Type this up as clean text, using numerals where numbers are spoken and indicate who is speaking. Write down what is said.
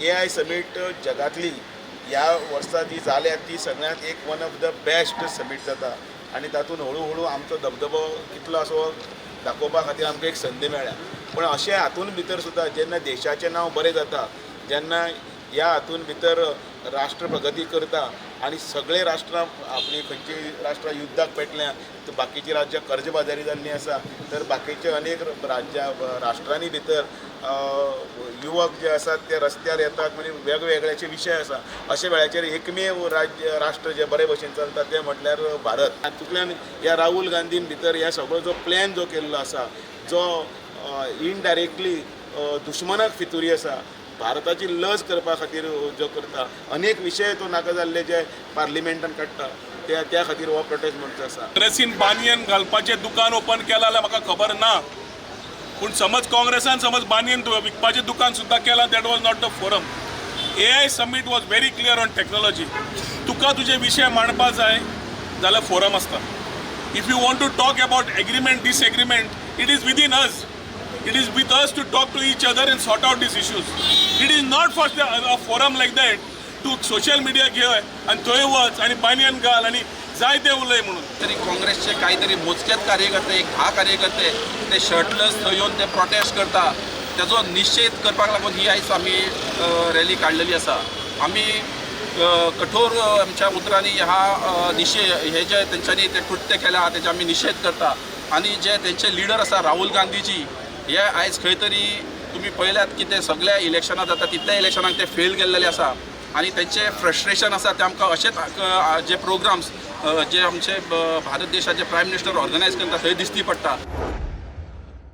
Speaker 1: AI summit जगातली ह्या वर्सा जी जाल्या ती सगळ्यांत एक one of the best summit जाता आनी तातूंत हळू आमचो दबदबो कितलो आसो दाखोवपा खातीर आमकां एक संदी मेळ्ळ्या. पूण अशें हातूंत भितर सुद्दां जेन्ना देशाचें नांव बरें जाता, जेन्ना ह्या हातूंत भितर राष्ट्र प्रगती करता आनी सगळे राष्ट्रां आपली खंयची राष्ट्रां युद्धाक पेटल्या, तर बाकीची राज्यां कर्जबाजारी जाल्ली आसा, तर बाकीचे अनेक राष्ट्रांनी भितर युवक जे आसात ते रस्त्यार येतात, म्हणजे वेगवेगळ्याचे विशय आसा. अशा वेळाचेर एकमेव राष्ट्र जे बरे भशेन चलता ते म्हटल्यार भारत. तातूंतल्यान ह्या राहुल गांधीन भितर ह्या सगळो जो प्लॅन जो केल्लो आसा, जो इनडायरेक्टली दुश्मनाक फितुरी आसा, भारताची लज करपा खातीर जो करता, अनेक विशय तो नाका जाल्ले जे पार्लिमेंटान काडटा त्या खातीर हो प्रोटेस्ट म्हणचो आसा.
Speaker 2: काँग्रेसीन बानयन घालपाचें दुकान ओपन केलां जाल्यार म्हाका खबर ना, पूण समज काँग्रेसान बानयन विकपाचें दुकान सुद्दां केलां, that was not the forum. AI summit was very clear on technology. तुका तुजे विशय मांडपा जाय जाल्यार फोरम आसता. If you want to talk about agreement disagreement, it is within us. It is with us to talk to each other and sort out these issues. It is not for a forum like that to social media घेय आणि थंय वच आणि बानयन घाल आणि जाय ते उलय म्हणून.
Speaker 3: तरी काँग्रेसचे काहीतरी मोजकेच कार्यकर्ते, एक 10 कार्यकर्ते ते शर्टलेस थंय येवन ते प्रोटेस्ट करता, त्याचो निषेध करपाक लागून ही आयज आमी रॅली काडलेली आसा. आमी कठोर आमच्या उतरांनी हे जे तेंच्यांनी ते कृत्य केल्या तेचे आमी निषेध करता. आणि जे तेंचे लिडर आसा राहुल गांधीजी, हे आयज खंय तरी तुमी पळयल्यात की ते सगळ्या इलेक्शनां जाता तितल्या इलेक्शनाक ते फेल गेल्लेले आसा. आणि तेंचे फ्रस्ट्रेशन आसा ते आमकां अशेंच जे प्रोग्राम्स जे आमचे भारत देशाचे प्रायम मिनिस्टर ऑर्गनायज करता थंय दिसती पडटा.